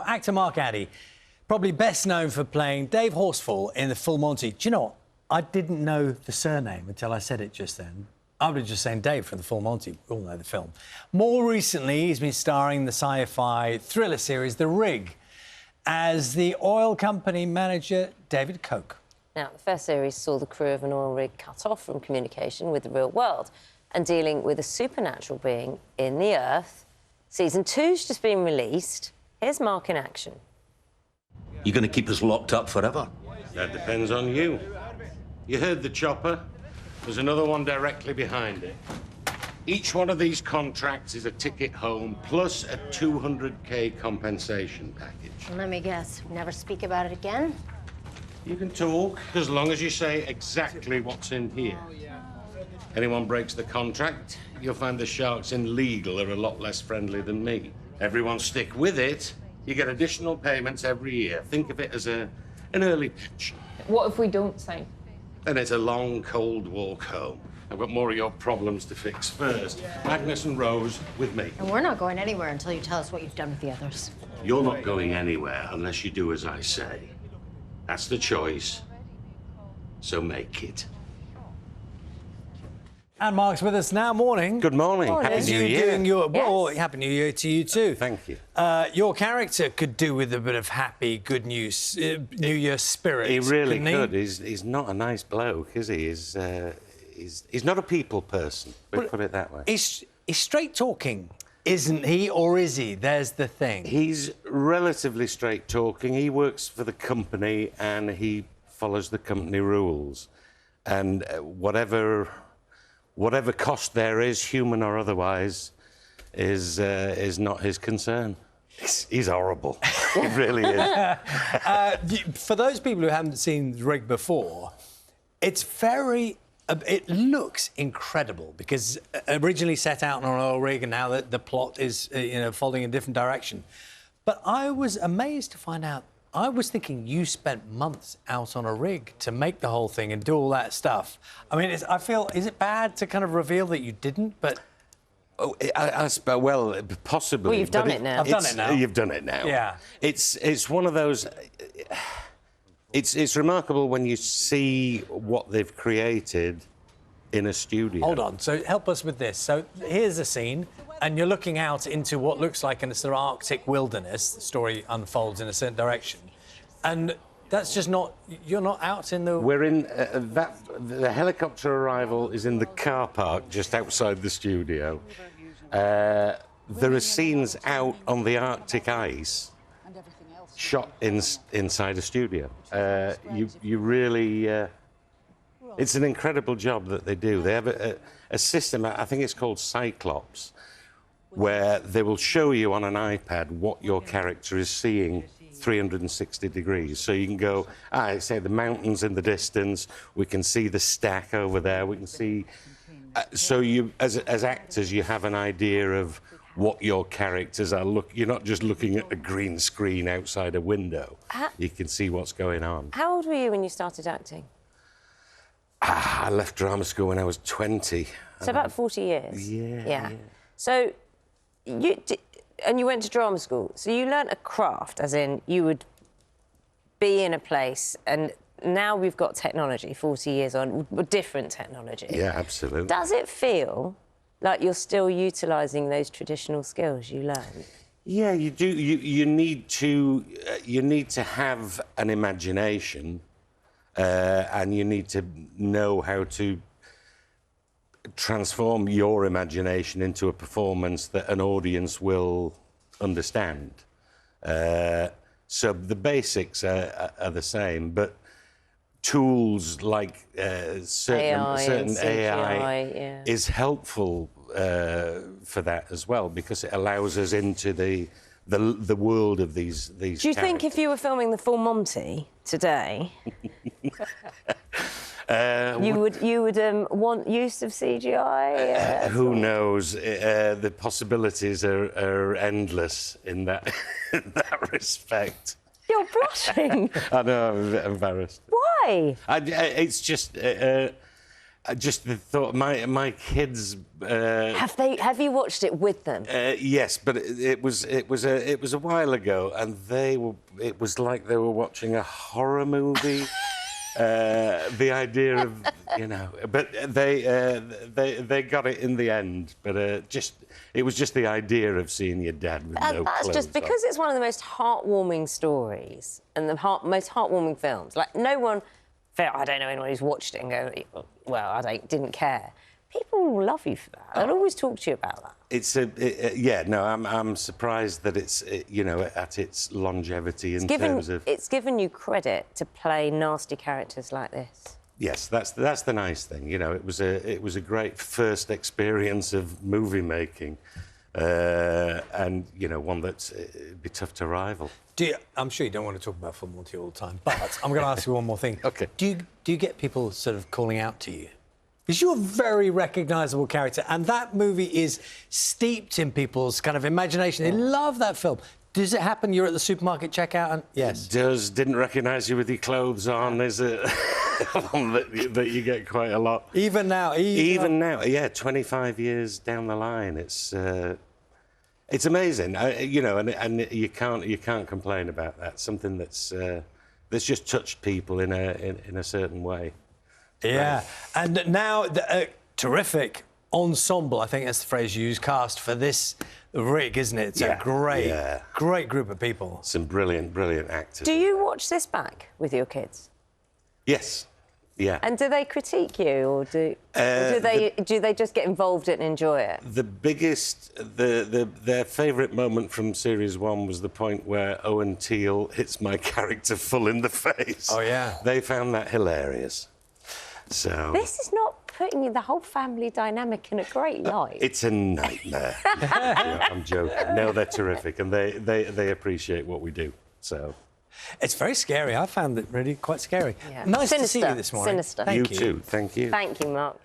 actor Mark Addy, probably best known for playing Dave Horsfall in The Full Monty. Do you know what? I didn't know the surname until I said it just then. I was just saying Dave from The Full Monty. We all know the film. More recently, he's been starring in the sci-fi thriller series The Rig as the oil company manager David Koch. Now, the first series saw the crew of an oil rig cut off from communication with the real world and dealing with a supernatural being in the earth. Season 2's just been released. Here's Mark in action. You're going to keep us locked up forever? That depends on you. You heard the chopper. There's another one directly behind it. Each one of these contracts is a ticket home plus a 200K compensation package. Let me guess, never speak about it again? You can talk as long as you say exactly what's in here. Anyone breaks the contract, you'll find the sharks in legal are a lot less friendly than me. Everyone stick with it, you get additional payments every year. Think of it as an early pension. What if we don't sign? And it's a long, cold walk home. I've got more of your problems to fix first. Agnes and Rose with me. And we're not going anywhere until you tell us what you've done with the others. You're not going anywhere unless you do as I say. That's the choice. So make it. And Mark's with us now. Morning. Good morning. Morning. Happy As New you're Year. doing your... Well, Yes. Happy New Year to you too. Thank you. Your character could do with a bit of happy, good news, New Year spirit. He really couldn't could. He's not a nice bloke, is he? He's not a people person. We'll put it that way. He's straight talking, isn't he? Or is he? There's the thing. He's relatively straight talking. He works for the company and he follows the company rules. And whatever cost there is, human or otherwise, is not his concern. He's horrible. He really is. For those people who haven't seen The Rig before, it's very... It looks incredible because originally set out on an oil rig and now the plot is, folding in a different direction. But I was amazed to find out, I was thinking you spent months out on a rig to make the whole thing and do all that stuff. I mean, is it bad to kind of reveal that you didn't, but... Oh, well, possibly. Well, you've done it now. I've done it now. You've done it now. Yeah. It's one of those... It's remarkable when you see what they've created in a studio. Hold on, so help us with this. So here's a scene, and you're looking out into what looks like a sort of Arctic wilderness. The story unfolds in a certain direction. And that's just not... You're not out in the... We're in... the helicopter arrival is in the car park just outside the studio. There are scenes out on the Arctic ice shot inside a studio. You really... it's an incredible job that they do. They have a system, I think it's called Cyclops, where they will show you on an iPad what your character is seeing 360 degrees. So you can go, say the mountains in the distance, we can see the stack over there, we can see... so you, as actors, you have an idea of what your characters are. You're not just looking at a green screen outside a window. You can see what's going on. How old were you when you started acting? I left drama school when I was 20. So about 40 years? Yeah. So you went to drama school, so you learnt a craft, as in you would be in a place, and now we've got technology, 40 years on, with different technology. Yeah, absolutely. Does it feel like you're still utilising those traditional skills you learned? Yeah, you do. You need to have an imagination, and you need to know how to transform your imagination into a performance that an audience will understand. So the basics are the same, but tools like certain AI is helpful for that as well, because it allows us into the world of these Do you think if you were filming The Full Monty today, you would want use of CGI? Who knows? The possibilities are endless in that in that respect. You're blushing. I know, I'm a bit embarrassed. Why? It's just Just the thought, my kids. Have you watched it with them? Yes, but it was a while ago, and it was like they were watching a horror movie. The idea of, but they got it in the end. But it was just the idea of seeing your dad with no That's clothes just because on. it's one of the most heartwarming stories and the most heartwarming films. Like, no one, I don't know anyone who's watched it and go, well, didn't care. People will love you for that. They'll always talk to you about that. I'm surprised that it's at its longevity terms of. It's given you credit to play nasty characters like this. Yes, that's the nice thing. It was a great first experience of movie making, and one that's it'd be tough to rival. I'm sure you don't want to talk about Full Monty all the time, but I'm going to ask you one more thing. Okay. Do you get people sort of calling out to you? Because you're a very recognisable character, and that movie is steeped in people's kind of imagination. They love that film. Does it happen? You're at the supermarket checkout, and yes. It does. Didn't recognise you with your clothes on. Is it one that you get quite a lot? Even now. Even now, yeah. 25 years down the line, it's amazing. And you can't complain about that. Something that's just touched people in a certain way. Yeah, and now the terrific ensemble, I think that's the phrase you use, cast for this rig, isn't it? It's a great group of people. Some brilliant actors. Do you watch this back with your kids? Yes. Yeah. And do they critique you, or do they just get involved in it and enjoy it? The biggest, their favourite moment from Series 1 was the point where Owen Teale hits my character full in the face. Oh, yeah. They found that hilarious. So this is not putting the whole family dynamic in a great light. It's a nightmare. I'm joking. No, they're terrific, and they appreciate what we do. So it's very scary. I found it really quite scary. Yeah. Nice Sinister. to see you this morning. Sinister. Thank you. You too. Thank you. Thank you, Mark.